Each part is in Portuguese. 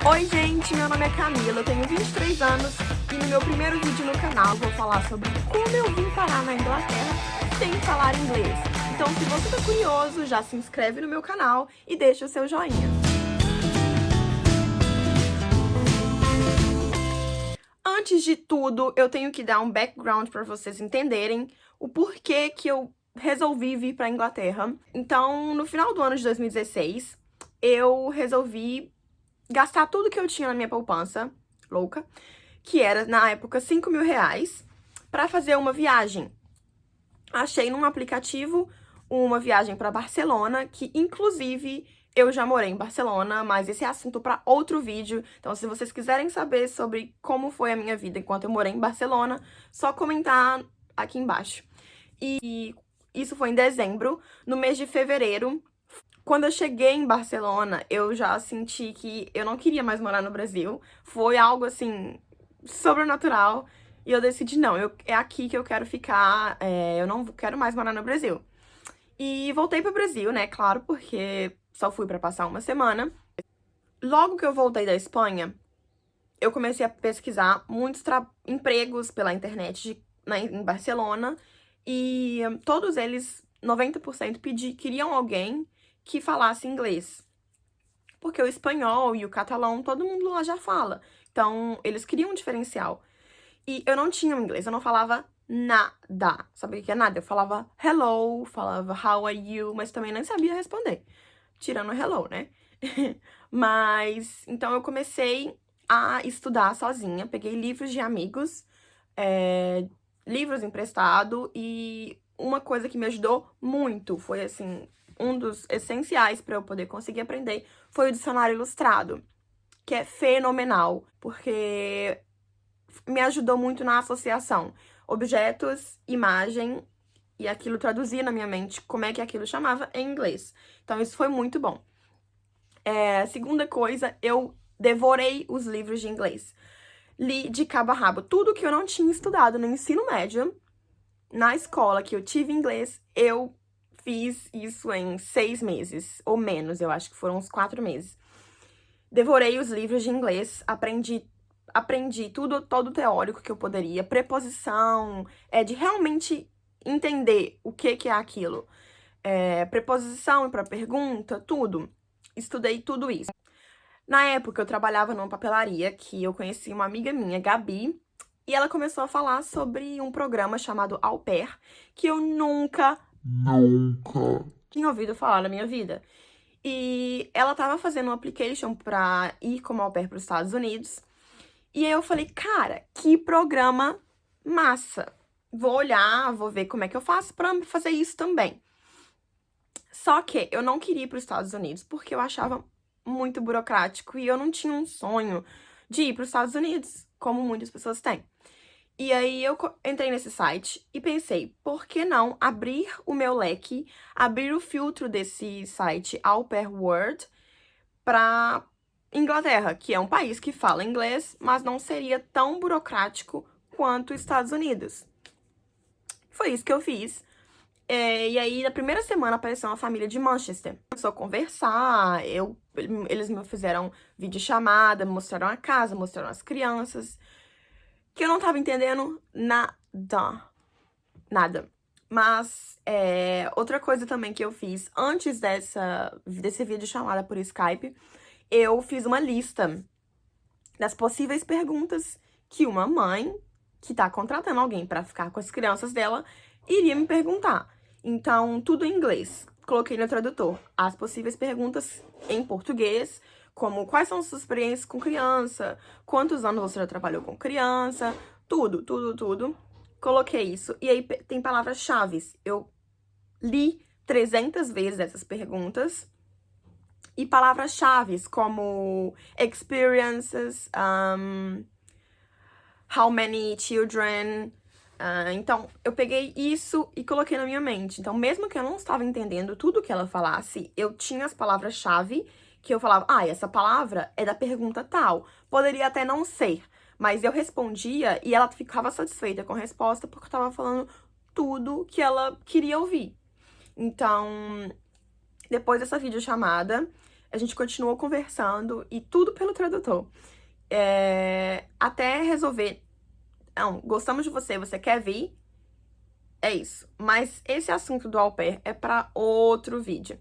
Oi gente, meu nome é Camila, eu tenho 23 anos e no meu primeiro vídeo no canal vou falar sobre como eu vim parar na Inglaterra sem falar inglês. Então se você tá curioso, já se inscreve no meu canal e deixa o seu joinha. Antes de tudo, eu tenho que dar um background para vocês entenderem o porquê que eu resolvi vir para a Inglaterra. Então, no final do ano de 2016, eu resolvi gastar tudo que eu tinha na minha poupança, louca, que era, na época, 5 mil reais, pra fazer uma viagem. Achei num aplicativo uma viagem pra Barcelona, que, inclusive, eu já morei em Barcelona, mas esse é assunto pra outro vídeo. Então, se vocês quiserem saber sobre como foi a minha vida enquanto eu morei em Barcelona, só comentar aqui embaixo. E isso foi em dezembro. No mês de fevereiro, quando eu cheguei em Barcelona, eu já senti que eu não queria mais morar no Brasil. Foi algo, assim, sobrenatural. E eu decidi, não, é aqui que eu quero ficar, eu não quero mais morar no Brasil. E voltei pro Brasil, né, claro, porque só fui pra passar uma semana. Logo que eu voltei da Espanha, eu comecei a pesquisar muitos empregos pela internet em Barcelona. E todos eles, 90%, queriam alguém que falasse inglês. Porque o espanhol e o catalão, todo mundo lá já fala. Então, eles queriam um diferencial. E eu não tinha inglês, eu não falava nada. Sabe o que é nada? Eu falava hello, falava how are you, mas também nem sabia responder. Tirando hello, né? Mas, então eu comecei a estudar sozinha. Peguei livros de amigos, livros emprestados, e uma coisa que me ajudou muito foi, assim, um dos essenciais para eu poder conseguir aprender foi o dicionário ilustrado, que é fenomenal, porque me ajudou muito na associação. Objetos, imagem, e aquilo traduzia na minha mente como é que aquilo chamava em inglês. Então isso foi muito bom. Segunda coisa, eu devorei os livros de inglês. Li de cabo a rabo tudo que eu não tinha estudado no ensino médio. Na escola que eu tive inglês, eu fiz isso em 6 meses, ou menos, eu acho que foram uns 4 meses. Devorei os livros de inglês, aprendi tudo, todo o teórico que eu poderia, preposição, de realmente entender o que é aquilo. Preposição para pergunta, tudo. Estudei tudo isso. Na época, eu trabalhava numa papelaria que eu conheci uma amiga minha, Gabi, e ela começou a falar sobre um programa chamado Au Pair, que eu nunca tinha ouvido falar na minha vida. E ela tava fazendo um application pra ir como au pair pros Estados Unidos. E aí eu falei, cara, que programa massa. Vou olhar, vou ver como é que eu faço pra fazer isso também. Só que eu não queria ir pros Estados Unidos, porque eu achava muito burocrático e eu não tinha um sonho de ir pros Estados Unidos, como muitas pessoas têm. E aí eu entrei nesse site e pensei, por que não abrir o meu leque, abrir o filtro desse site Au Pair World para Inglaterra, que é um país que fala inglês, mas não seria tão burocrático quanto os Estados Unidos. Foi isso que eu fiz. E aí, na primeira semana, apareceu uma família de Manchester. Começou a conversar, eles me fizeram videochamada, mostraram a casa, mostraram as crianças, que eu não tava entendendo nada. Nada. Mas, outra coisa também que eu fiz antes desse vídeo chamada por Skype, eu fiz uma lista das possíveis perguntas que uma mãe que tá contratando alguém pra ficar com as crianças dela iria me perguntar. Então, tudo em inglês. Coloquei no tradutor as possíveis perguntas em português, como quais são suas experiências com criança, quantos anos você já trabalhou com criança, tudo. Coloquei isso. E aí tem palavras-chave. Eu li 300 vezes essas perguntas. E palavras-chave como experiences, how many children. Então, eu peguei isso e coloquei na minha mente. Então, mesmo que eu não estava entendendo tudo que ela falasse, eu tinha as palavras-chave que eu falava, essa palavra é da pergunta tal. Poderia até não ser, mas eu respondia e ela ficava satisfeita com a resposta porque eu estava falando tudo que ela queria ouvir. Então, depois dessa videochamada, A gente continuou conversando e tudo pelo tradutor. Até resolver, não, gostamos de você, você quer vir? É isso. Mas esse assunto do au pair é para outro vídeo.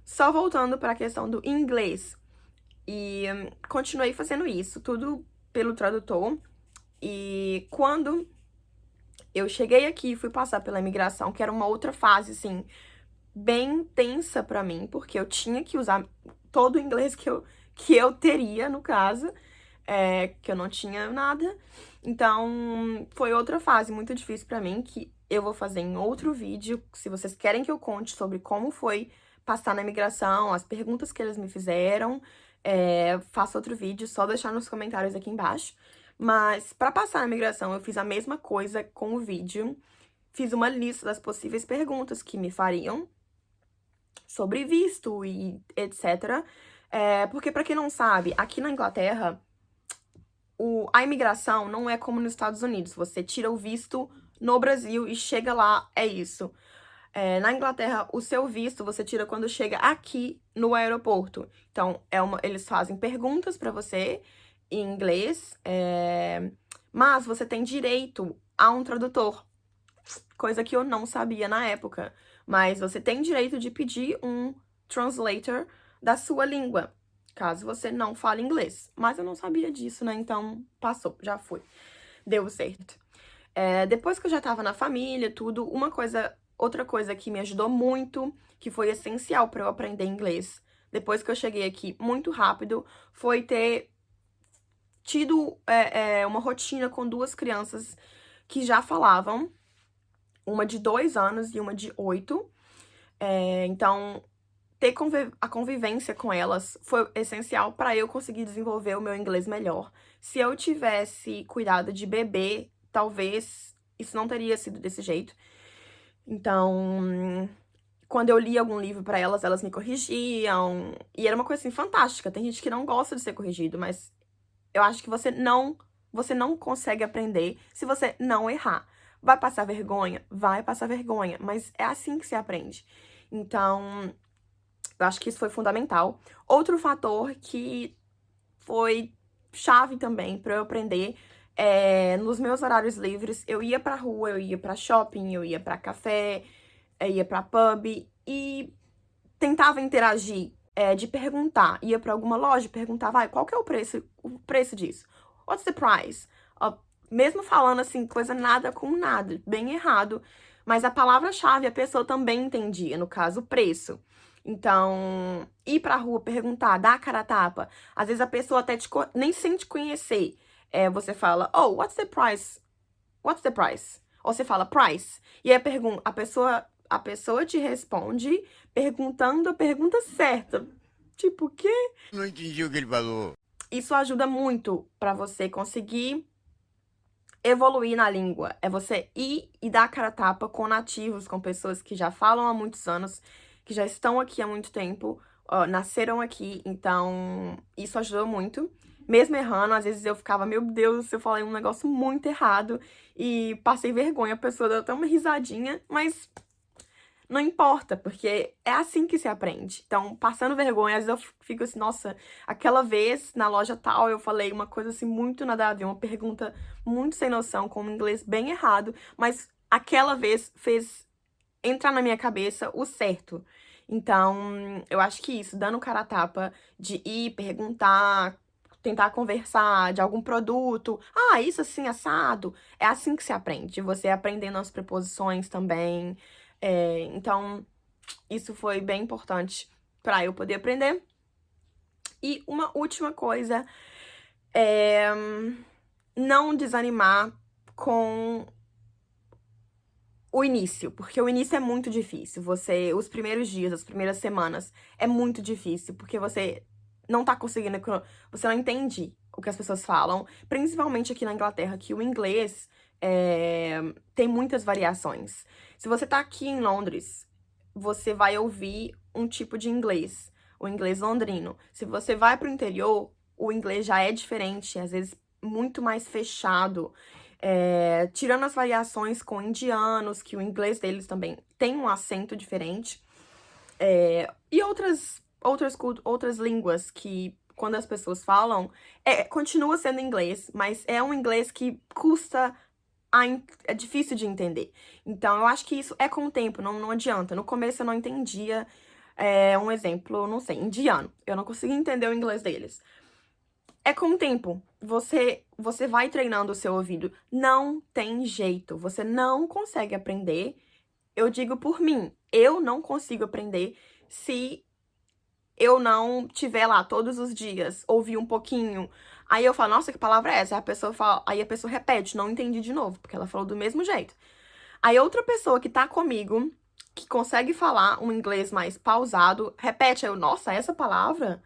Só voltando para a questão do inglês. E continuei fazendo isso, tudo pelo tradutor. E quando eu cheguei aqui e fui passar pela imigração, que era uma outra fase, assim, bem tensa pra mim, porque eu tinha que usar todo o inglês que eu teria, no caso, que eu não tinha nada. Então, foi outra fase muito difícil pra mim, que eu vou fazer em outro vídeo. Se vocês querem que eu conte sobre como foi passar na imigração, as perguntas que eles me fizeram, faço outro vídeo, só deixar nos comentários aqui embaixo. Mas, pra passar na imigração, eu fiz a mesma coisa com o vídeo. Fiz uma lista das possíveis perguntas que me fariam sobre visto e etc. Porque, pra quem não sabe, aqui na Inglaterra, a imigração não é como nos Estados Unidos. Você tira o visto no Brasil e chega lá, é isso. Na Inglaterra, o seu visto você tira quando chega aqui no aeroporto. Então, eles fazem perguntas pra você em inglês, mas você tem direito a um tradutor, coisa que eu não sabia na época. Mas você tem direito de pedir um translator da sua língua, caso você não fale inglês. Mas eu não sabia disso, né? Então, passou, já foi. Deu certo. Depois que eu já tava na família, tudo, outra coisa que me ajudou muito, que foi essencial para eu aprender inglês, depois que eu cheguei aqui muito rápido, foi ter tido uma rotina com duas crianças que já falavam, uma de 2 anos e uma de 8. Então, ter a convivência com elas foi essencial para eu conseguir desenvolver o meu inglês melhor. Se eu tivesse cuidado de bebê, talvez isso não teria sido desse jeito. Então, quando eu li algum livro para elas, elas me corrigiam. E era uma coisa assim fantástica. Tem gente que não gosta de ser corrigido, mas eu acho que você não consegue aprender se você não errar. Vai passar vergonha? Vai passar vergonha, mas é assim que se aprende. Então, eu acho que isso foi fundamental. Outro fator que foi chave também para eu aprender nos meus horários livres, eu ia pra rua, eu ia pra shopping, eu ia pra café, eu ia pra pub e tentava interagir, de perguntar. Ia pra alguma loja e perguntava, qual que é o preço disso? What's the price? Mesmo falando assim, coisa nada com nada, bem errado, mas a palavra-chave a pessoa também entendia, no caso, o preço. Então, ir pra rua perguntar, dar a cara a tapa, às vezes a pessoa até nem sem te conhecer, você fala, oh, what's the price? What's the price? Ou você fala price, e aí a pessoa te responde perguntando a pergunta certa. Tipo, o quê? Não entendi o que ele falou. Isso ajuda muito pra você conseguir evoluir na língua. É você ir e dar a cara a tapa com nativos, com pessoas que já falam há muitos anos, que já estão aqui há muito tempo, nasceram aqui. Então, isso ajudou muito. Mesmo errando, às vezes eu ficava, meu Deus, eu falei um negócio muito errado e passei vergonha, a pessoa deu até uma risadinha, mas não importa, porque é assim que se aprende. Então, passando vergonha, às vezes eu fico assim, nossa, aquela vez na loja tal eu falei uma coisa assim muito nada a ver, uma pergunta muito sem noção, com um inglês bem errado, mas aquela vez fez entrar na minha cabeça o certo. Então, eu acho que isso, dando cara a tapa, de ir, perguntar, tentar conversar de algum produto, isso assim, assado, é assim que se aprende. Você aprendendo as preposições também. Então, isso foi bem importante para eu poder aprender. E uma última coisa é não desanimar com o início, porque o início é muito difícil. Os primeiros dias, as primeiras semanas, é muito difícil, porque você não tá conseguindo, você não entende o que as pessoas falam, principalmente aqui na Inglaterra, que o inglês tem muitas variações. Se você tá aqui em Londres, você vai ouvir um tipo de inglês, o inglês londrino. Se você vai pro interior, o inglês já é diferente, às vezes muito mais fechado. Tirando as variações com indianos, que o inglês deles também tem um acento diferente. E outras línguas que, quando as pessoas falam, continua sendo inglês, mas é um inglês que é difícil de entender. Então, eu acho que isso é com o tempo, não adianta. No começo eu não entendia, um exemplo, não sei, indiano. Eu não conseguia entender o inglês deles. É com o tempo. Você vai treinando o seu ouvido. Não tem jeito. Você não consegue aprender. Eu digo por mim. Eu não consigo aprender se eu não tiver lá todos os dias, ouvir um pouquinho. Aí eu falo, nossa, que palavra é essa? Aí a pessoa repete, não entendi de novo, porque ela falou do mesmo jeito. Aí outra pessoa que tá comigo, que consegue falar um inglês mais pausado, repete. Aí eu, nossa, essa palavra?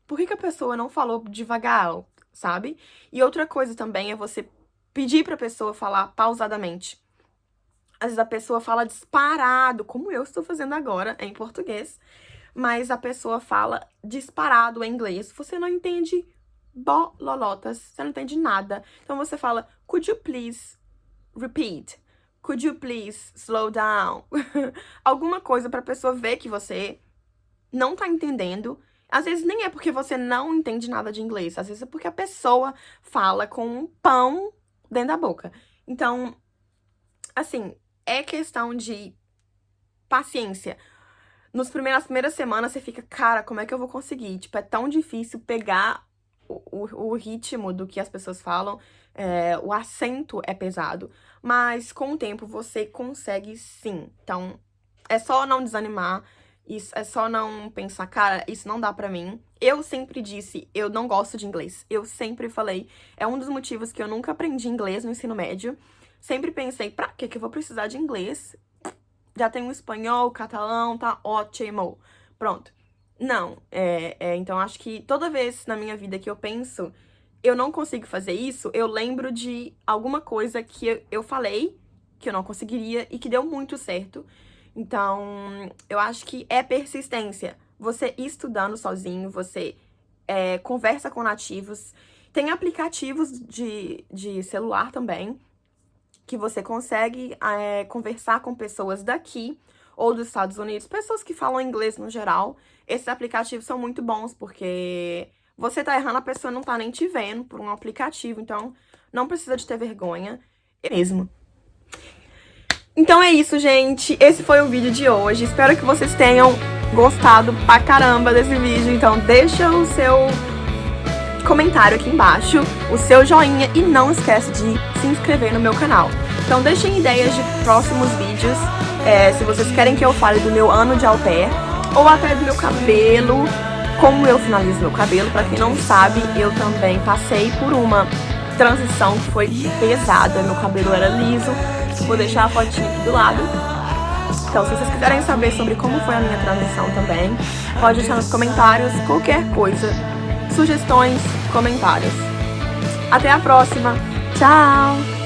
Por que a pessoa não falou devagar, sabe? E outra coisa também é você pedir pra pessoa falar pausadamente. Às vezes a pessoa fala disparado, como eu estou fazendo agora em português, mas a pessoa fala disparado em inglês. Você não entende bololotas, você não entende nada. Então você fala, could you please repeat? Could you please slow down? Alguma coisa pra pessoa ver que você não tá entendendo. Às vezes nem é porque você não entende nada de inglês, às vezes é porque a pessoa fala com um pão dentro da boca. Então, assim, é questão de paciência. Nas primeiras semanas você fica, cara, como é que eu vou conseguir? Tipo, é tão difícil pegar o ritmo do que as pessoas falam, o acento é pesado, mas com o tempo você consegue sim. Então, é só não desanimar, é só não pensar, cara, isso não dá pra mim. Eu sempre disse, eu não gosto de inglês. Eu sempre falei, é um dos motivos que eu nunca aprendi inglês no ensino médio. Sempre pensei, pra que eu vou precisar de inglês? Já tenho espanhol, catalão, tá ótimo. Pronto. Não, então acho que toda vez na minha vida que eu penso, eu não consigo fazer isso, eu lembro de alguma coisa que eu falei que eu não conseguiria e que deu muito certo. Então, eu acho que é persistência. Você estudando sozinho, você conversa com nativos. Tem aplicativos de celular também, que você consegue conversar com pessoas daqui ou dos Estados Unidos, pessoas que falam inglês no geral. Esses aplicativos são muito bons, porque você tá errando, a pessoa não tá nem te vendo por um aplicativo, então não precisa de ter vergonha. É mesmo. Então é isso, gente. Esse foi o vídeo de hoje. Espero que vocês tenham gostado pra caramba desse vídeo. Então deixa o seu comentário aqui embaixo, o seu joinha e não esquece de se inscrever no meu canal. Então deixem ideias de próximos vídeos, se vocês querem que eu fale do meu ano de au pair, ou até do meu cabelo, como eu finalizo meu cabelo. Pra quem não sabe, eu também passei por uma transição que foi pesada, meu cabelo era liso. Vou deixar a fotinha aqui do lado. Então, se vocês quiserem saber sobre como foi a minha transição também, pode deixar nos comentários qualquer coisa, sugestões, comentários. Até a próxima. Tchau!